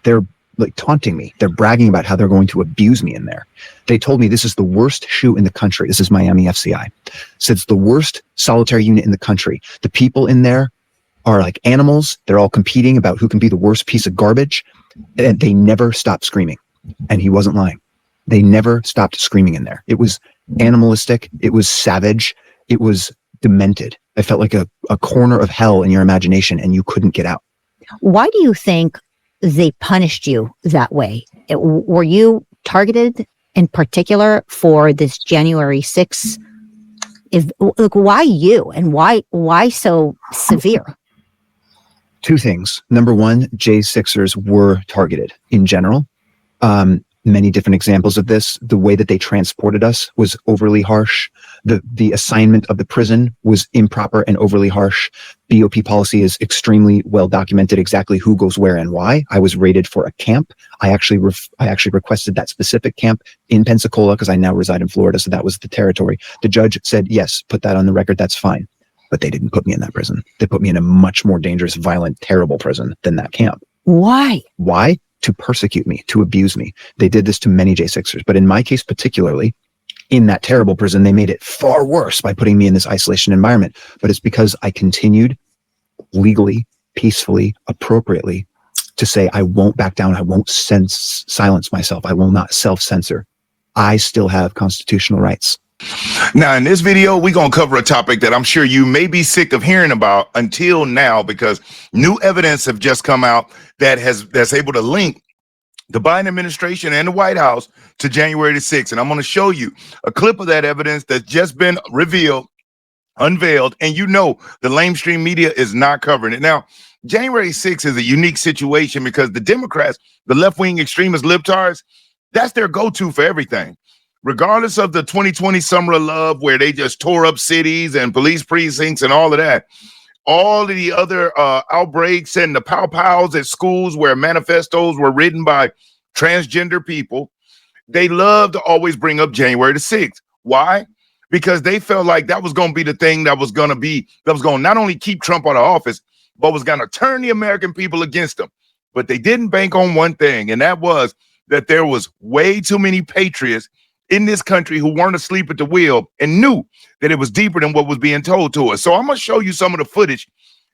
They're like taunting me. They're bragging about how they're going to abuse me in there. They told me this is the worst SHU in the country. This is Miami FCI. So it's the worst solitary unit in the country. The people in there are like animals. They're all competing about who can be the worst piece of garbage. And they never stopped screaming. And he wasn't lying. They never stopped screaming in there. It was animalistic. It was savage. It was demented. I felt like a corner of hell in your imagination, and you couldn't get out. Why do you think they punished you that way? Were you targeted in particular for this January 6th? Like, why you, and why so severe? Two things. Number one, J6ers were targeted in general. Many different examples of this. The way that they transported us was overly harsh. The assignment of the prison was improper and overly harsh. BOP policy is extremely well documented, exactly who goes where and why. I was rated for a camp. I actually requested that specific camp in Pensacola because I now reside in Florida, so that was the territory. The judge said, yes, put that on the record, that's fine. But they didn't put me in that prison. They put me in a much more dangerous, violent, terrible prison than that camp. Why? Why? To persecute me, to abuse me. They did this to many J6ers, but in my case particularly, in that terrible prison, they made it far worse by putting me in this isolation environment. But it's because I continued legally, peacefully, appropriately to say, I won't back down. I won't silence myself. I will not self-censor. I still have constitutional rights. Now, in this video, we're going to cover a topic that I'm sure you may be sick of hearing about until now, because new evidence have just come out that's able to link the Biden administration and the White House to January the 6th. And I'm going to show you a clip of that evidence that's just been unveiled. And you know, the lamestream media is not covering it. Now, January 6th is a unique situation because the Democrats, the left-wing extremist libtards, that's their go-to for everything. Regardless of the 2020 Summer of Love, where they just tore up cities and police precincts and all of that, all of the other outbreaks and the pow-pows at schools where manifestos were written by transgender people, they love to always bring up January the 6th. Why? Because they felt like that was going to be the thing that was going to not only keep Trump out of office, but was going to turn the American people against him. But they didn't bank on one thing, and that was that there was way too many patriots in this country who weren't asleep at the wheel and knew that it was deeper than what was being told to us. So I'm going to show you some of the footage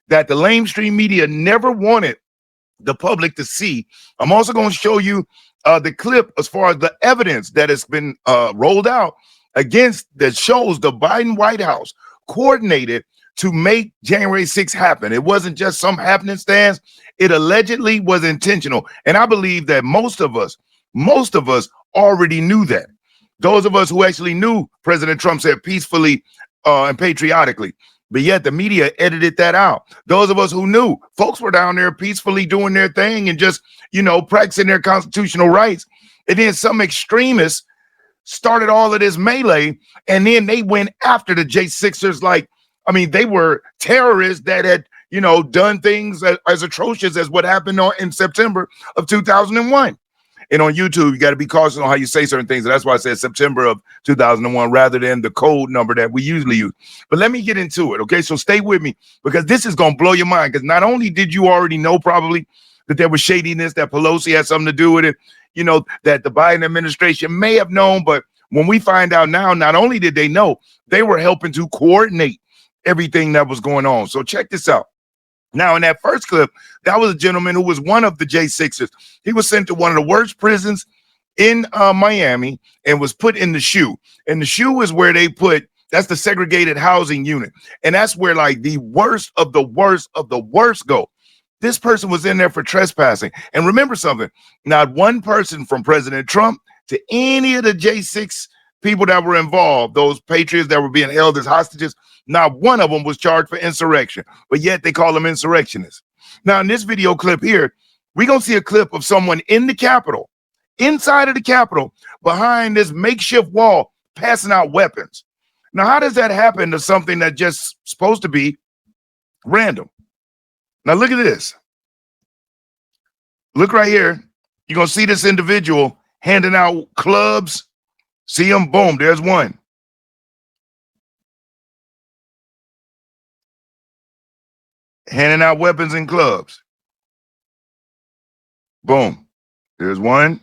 that the lamestream media never wanted the public to see. I'm also going to show you the clip as far as the evidence that has been rolled out against that shows the Biden White House coordinated to make January 6th happen. It wasn't just some happenstance. It allegedly was intentional. And I believe that most of us already knew that. Those of us who actually knew President Trump said peacefully and patriotically, but yet the media edited that out. Those of us who knew folks were down there peacefully doing their thing and just, practicing their constitutional rights. And then some extremists started all of this melee, and then they went after the J6ers they were terrorists that had, done things as atrocious as what happened in September of 2001. And on YouTube, you got to be cautious on how you say certain things. And that's why I said September of 2001 rather than the code number that we usually use. But let me get into it, okay? So stay with me, because this is going to blow your mind. Because not only did you already know probably that there was shadiness, that Pelosi had something to do with it, that the Biden administration may have known. But when we find out now, not only did they know, they were helping to coordinate everything that was going on. So check this out. Now, in that first clip, that was a gentleman who was one of the J6ers. He was sent to one of the worst prisons in Miami and was put in the SHU. And the SHU is where that's the segregated housing unit. And that's where the worst of the worst of the worst go. This person was in there for trespassing. And remember something, not one person from President Trump to any of the J6 people that were involved, those patriots that were being held as hostages, not one of them was charged for insurrection, but yet they call them insurrectionists. Now, in this video clip here, we're going to see a clip of someone in the Capitol, inside of the Capitol, behind this makeshift wall, passing out weapons. Now, how does that happen to something that's just supposed to be random? Now, look at this. Look right here. You're going to see this individual handing out clubs. See him? Boom, there's one. Handing out weapons and clubs. Boom. There's one.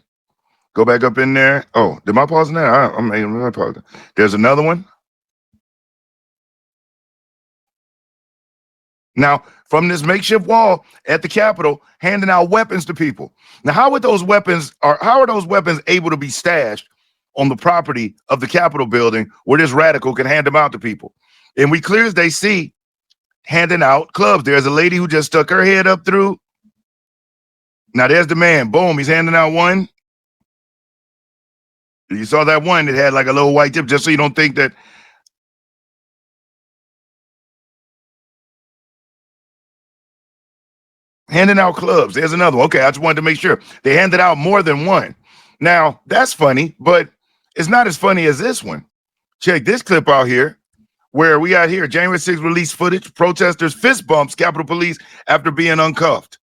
Go back up in there. Oh, did my pause in there? I'm making my pause. There's another one. Now, from this makeshift wall at the Capitol, handing out weapons to people. Now, how are those weapons able to be stashed on the property of the Capitol building where this radical can hand them out to people? And we clear as they see handing out clubs. There's a lady who just stuck her head up through. Now there's the man. Boom, he's handing out one. You saw that one that had like a little white tip, just so you don't think that. Handing out clubs. There's another one. Okay, I just wanted to make sure. They handed out more than one. Now, that's funny, but it's not as funny as this one. Check this clip out here, where we got here, January 6th release footage, protesters fist bumps Capitol Police after being uncuffed.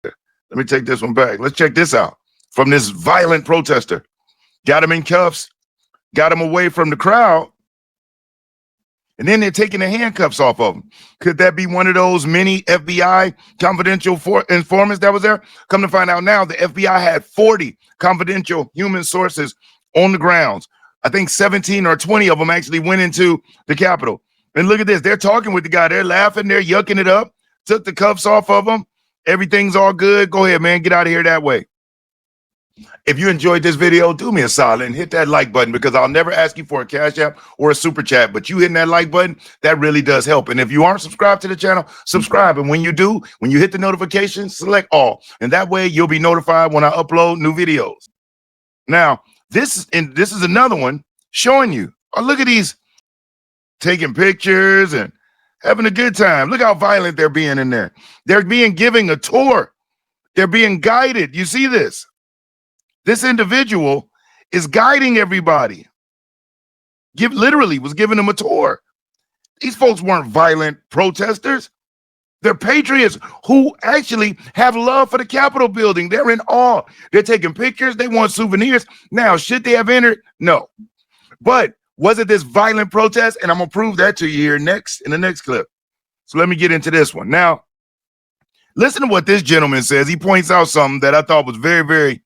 Let me take this one back. Let's check this out. From this violent protester. Got him in cuffs, got him away from the crowd, and then they're taking the handcuffs off of him. Could that be one of those mini FBI confidential informants that was there? Come to find out now, the FBI had 40 confidential human sources on the grounds. I think 17 or 20 of them actually went into the Capitol. And look at this. They're talking with the guy. They're laughing. They're yucking it up. Took the cuffs off of him. Everything's all good. Go ahead, man. Get out of here that way. If you enjoyed this video, do me a solid and hit that like button, because I'll never ask you for a cash app or a super chat, but you hitting that like button, that really does help. And if you aren't subscribed to the channel, subscribe. And when you do, when you hit the notification, select all. And that way you'll be notified when I upload new videos. Now, this is another one showing you. Oh, look at these taking pictures and having a good time. Look how violent they're being in there. They're being given a tour. They're being guided. You see this? This individual is guiding everybody. Literally was giving them a tour. These folks weren't violent protesters. They're patriots who actually have love for the Capitol building. They're in awe. They're taking pictures. They want souvenirs. Now, should they have entered? No. But was it this violent protest? And I'm going to prove that to you here next in the next clip. So let me get into this one. Now, listen to what this gentleman says. He points out something that I thought was very, very,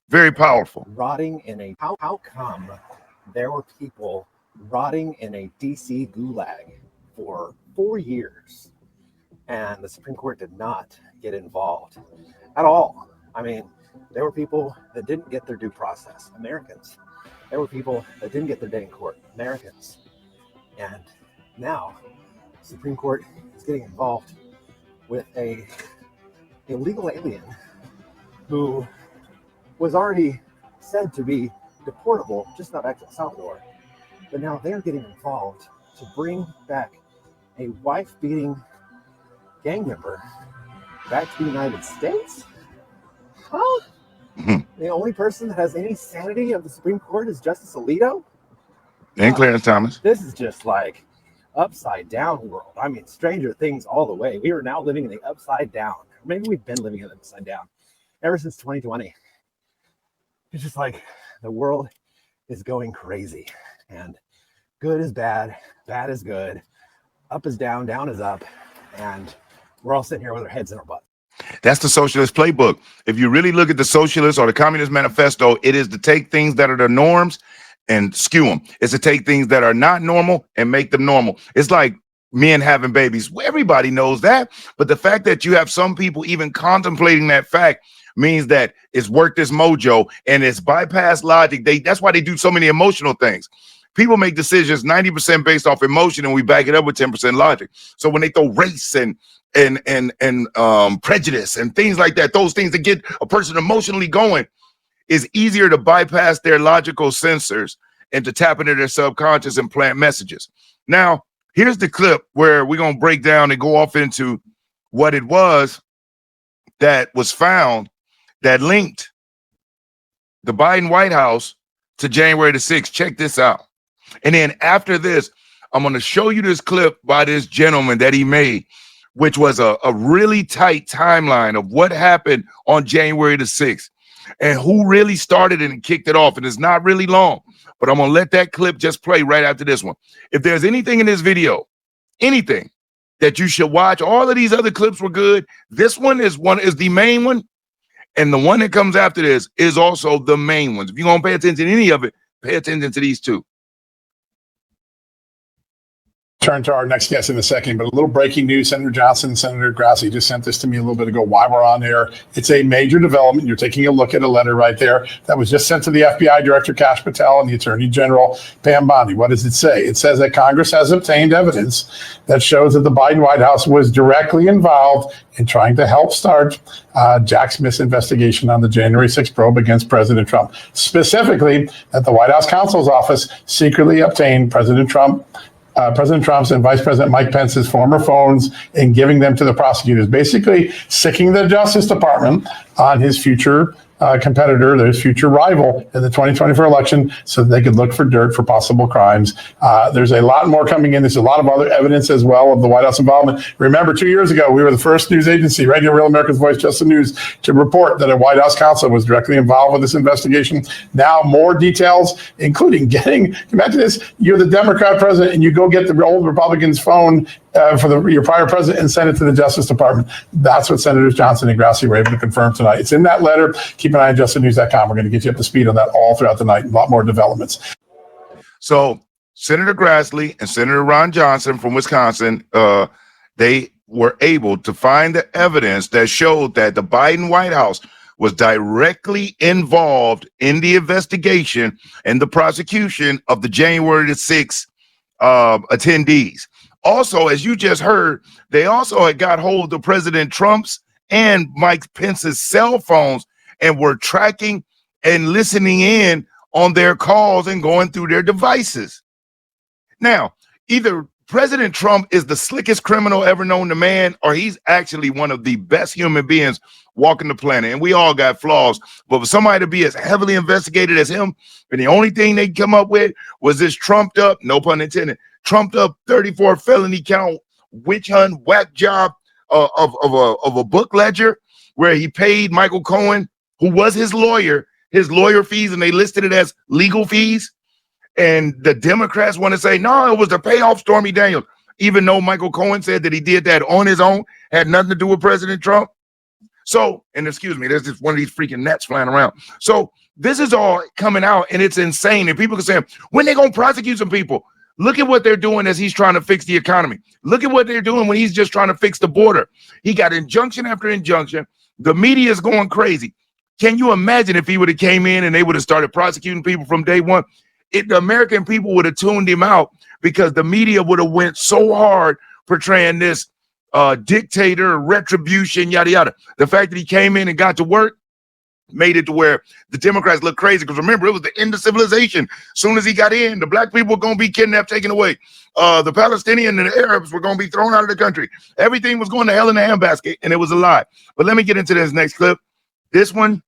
very powerful. Rotting in a how come there were people rotting in a DC gulag for 4 years and the Supreme Court did not get involved at all? I mean, there were people that didn't get their due process, Americans. There were people that didn't get their day in court, Americans. And now the Supreme Court is getting involved with a illegal alien who was already said to be deportable, just not back to El Salvador. But now they're getting involved to bring back a wife-beating gang member back to the United States? Huh? The only person that has any sanity of the Supreme Court is Justice Alito? And Clarence Thomas. This is just like upside down world. I mean, stranger things all the way. We are now living in the upside down. Maybe we've been living in the upside down ever since 2020. It's just like the world is going crazy, and good is bad, bad is good, up is down, down is up, and we're all sitting here with our heads in our butts. That's the socialist playbook. If you really look at the socialist or the communist manifesto, it is to take things that are the norms and skew them. It's to take things that are not normal and make them normal. It's like men having babies. Well, everybody knows that, but the fact that you have some people even contemplating that fact means that it's worked this mojo and it's bypassed logic. That's why they do so many emotional things. People make decisions 90% based off emotion, and we back it up with 10% logic. So when they throw race and prejudice and things like that, those things that get a person emotionally going, is easier to bypass their logical sensors and to tap into their subconscious and plant messages. Now, here's the clip where we're going to break down and go off into what it was that was found that linked the Biden White House to January the 6th. Check this out. And then after this, I'm going to show you this clip by this gentleman that he made, which was a really tight timeline of what happened on January the 6th and who really started it and kicked it off. And it's not really long, but I'm going to let that clip just play right after this one. If there's anything in this video, anything that you should watch, all of these other clips were good. This one is the main one. And the one that comes after this is also the main ones. If you're going to pay attention to any of it, pay attention to these two. Turn to our next guest in a second, but a little breaking news. Senator Johnson and Senator Grassley just sent this to me a little bit ago while we're on air. It's a major development. You're taking a look at a letter right there that was just sent to the FBI Director Kash Patel and the Attorney General Pam Bondi. What does it say? It says that Congress has obtained evidence that shows that the Biden White House was directly involved in trying to help start Jack Smith's investigation on the January 6th probe against President Trump. Specifically, that the White House counsel's office secretly obtained President Trump's and Vice President Mike Pence's former phones and giving them to the prosecutors, basically sicking the Justice Department on his future competitor, his future rival in the 2024 election, so that they could look for dirt for possible crimes. There's a lot more coming in. There's a lot of other evidence as well of the White House involvement. Remember, 2 years ago, we were the first news agency, Radio Real America's Voice, Just the News, to report that a White House counsel was directly involved with this investigation. Now, more details, including imagine this, you're the Democrat president and you go get the old Republican's phone for your prior president and send it to the Justice Department. That's what Senators Johnson and Grassley were able to confirm tonight. It's in that letter. Keep an eye on justthenews.com. We're going to get you up to speed on that all throughout the night. A lot more developments. So Senator Grassley and Senator Ron Johnson from Wisconsin, they were able to find the evidence that showed that the Biden White House was directly involved in the investigation and the prosecution of the January the 6th attendees. Also, as you just heard, they also had got hold of President Trump's and Mike Pence's cell phones and were tracking and listening in on their calls and going through their devices. Now, either President Trump is the slickest criminal ever known to man, or he's actually one of the best human beings walking the planet. And we all got flaws, but for somebody to be as heavily investigated as him, and the only thing they come up with was this trumped up, no pun intended, trumped up 34 felony count witch hunt whack job of a book ledger where he paid Michael Cohen, who was his lawyer fees, and they listed it as legal fees. And the Democrats want to say, no, it was to pay off Stormy Daniels, even though Michael Cohen said that he did that on his own, had nothing to do with President Trump. So, and excuse me, there's just one of these freaking nets flying around. So this is all coming out, and it's insane. And people are saying, when they going to prosecute some people? Look at what they're doing as he's trying to fix the economy. Look at what they're doing when he's just trying to fix the border. He got injunction after injunction. The media is going crazy. Can you imagine if he would have came in and they would have started prosecuting people from day one? The American people would have tuned him out because the media would have went so hard portraying this dictator, retribution, yada, yada. The fact that he came in and got to work made it to where the Democrats look crazy, because remember, it was the end of civilization. As soon as he got in, the black people were going to be kidnapped, taken away. The Palestinians and the Arabs were going to be thrown out of the country. Everything was going to hell in a handbasket, and it was a lie. But let me get into this next clip. This one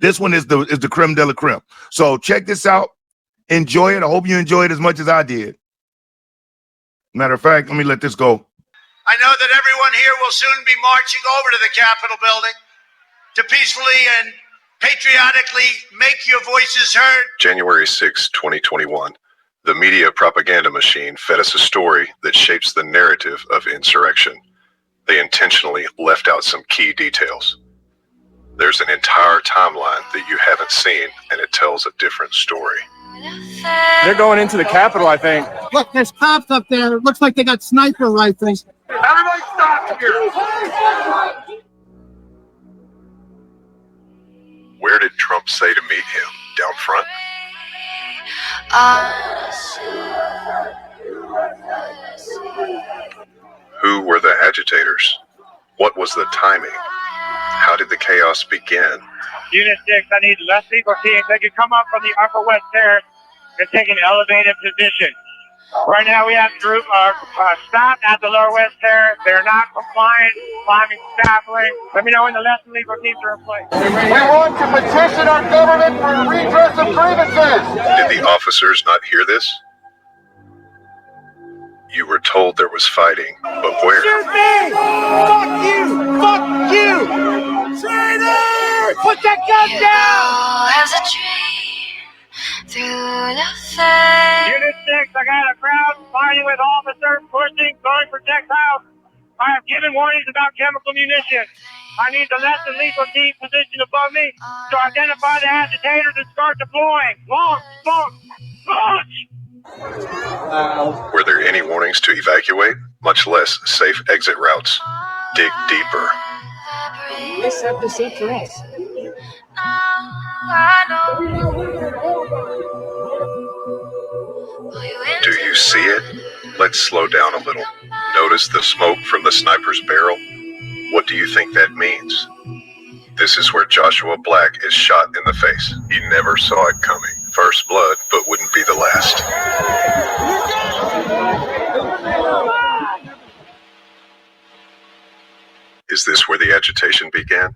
is the creme de la creme. So check this out. Enjoy it. I hope you enjoy it as much as I did. Matter of fact, let me let this go. I know that everyone here will soon be marching over to the Capitol building to peacefully and patriotically make your voices heard. January 6, 2021, the media propaganda machine fed us a story that shapes the narrative of insurrection. They intentionally left out some key details. There's an entire timeline that you haven't seen, and it tells a different story. They're going into the Capitol, I think. Look, there's cops up there. It looks like they got sniper rifles. Everybody stop here. Where did Trump say to meet him? Down front? Who were the agitators? What was the timing? How did the chaos begin? Unit 6, I need less people teams. They can come up from the Upper West Terrace and take an elevated position. Right now we have group stopped at the Lower West Terrace. They're not compliant, climbing scaffolding. Let me know when the less than legal teams are in place. We want to petition our government for redress of grievances. Did the officers not hear this? You were told there was fighting, but where? Shoot me! Fuck you! Fuck you! Traitors! Put that gun down! As a dream through the fence. Unit 6, I got a crowd fighting with officers pushing, throwing projectiles. I have given warnings about chemical munitions. I need the less than lethal team positioned above me to identify the agitators and start deploying. Launch! Were there any warnings to evacuate, much less safe exit routes? Dig deeper. Let's have this address. Do you see it? Let's slow down a little. Notice the smoke from the sniper's barrel? What do you think that means? This is where Joshua Black is shot in the face. He never saw it coming. First blood, but wouldn't be the last. Is this where the agitation began?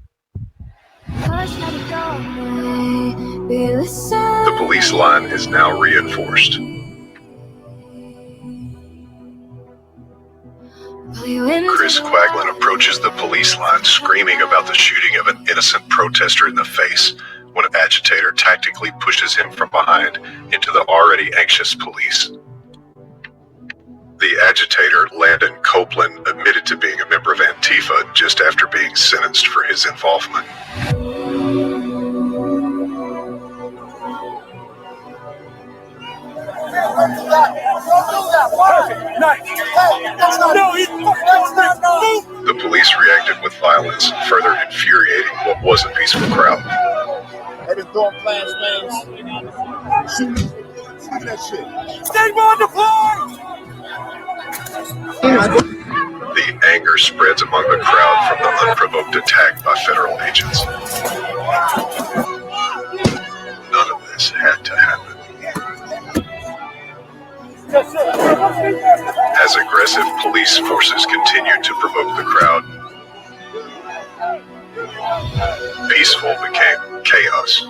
The police line is now reinforced. Chris Quaglin approaches the police line screaming about the shooting of an innocent protester in the face when an agitator tactically pushes him from behind into the already anxious police. The agitator, Landon Copeland, admitted to being a member of Antifa just after being sentenced for his involvement. The police reacted with violence, further infuriating what was a peaceful crowd. They've been throwing flashbangs. Shooting that shit. Stay on the floor! The anger spreads among the crowd from the unprovoked attack by federal agents. None of this had to happen. As aggressive police forces continued to provoke the crowd, peaceful became chaos.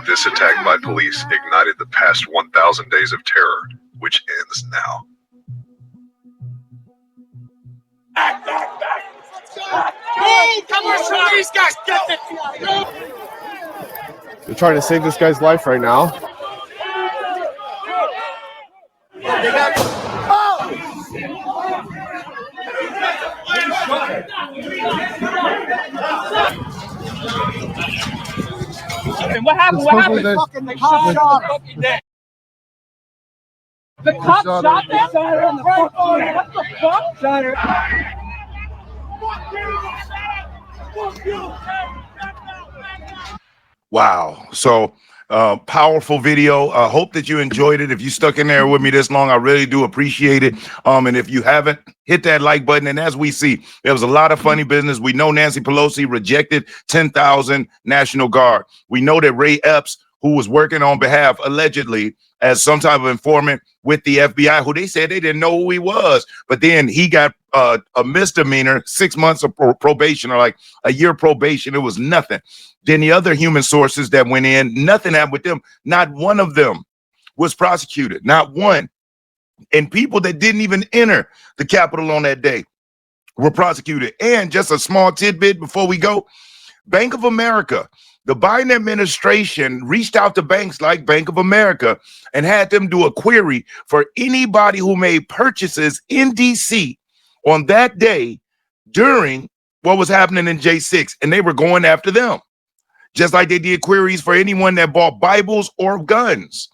This attack by police ignited the past 1,000 days of terror, which ends now. Come on, these guys, get it! They're trying to save this guy's life right now. What happened? What happened? The cop shot him. The cop shot that guy on the fucking. What the fuck? Shot her. Wow. So powerful video. I hope that you enjoyed it. If you stuck in there with me this long, I really do appreciate it. And if you haven't, hit that like button. And as we see, there was a lot of funny business. We know Nancy Pelosi rejected 10,000 National Guard. We know that Ray Epps, who was working on behalf, allegedly, as some type of informant with the FBI, who they said they didn't know who he was. But then he got a misdemeanor, 6 months of probation, or like a year probation. It was nothing. Then the other human sources that went in, nothing happened with them. Not one of them was prosecuted. Not one. And people that didn't even enter the Capitol on that day were prosecuted. And just a small tidbit before we go, Bank of America, the Biden administration reached out to banks like Bank of America and had them do a query for anybody who made purchases in DC on that day during what was happening in J6. And they were going after them, just like they did queries for anyone that bought Bibles or guns.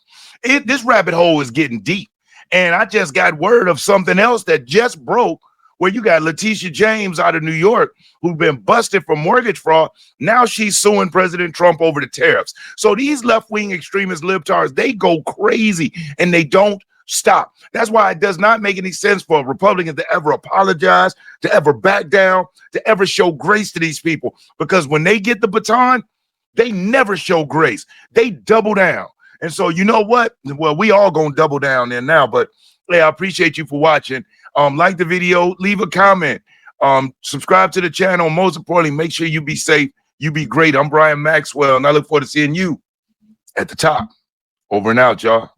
This rabbit hole is getting deep. And I just got word of something else that just broke, where you got Letitia James out of New York, who's been busted for mortgage fraud. Now she's suing President Trump over the tariffs. So these left-wing extremist libtards, they go crazy and they don't stop. That's why it does not make any sense for a Republican to ever apologize, to ever back down, to ever show grace to these people. Because when they get the baton, they never show grace. They double down. And so you know what? Well, we all gonna double down there now. But hey, I appreciate you for watching. Like the video, leave a comment, subscribe to the channel. Most importantly, make sure you be safe, you be great. I'm Brian Maxwell, and I look forward to seeing you at the top. Over and out, y'all.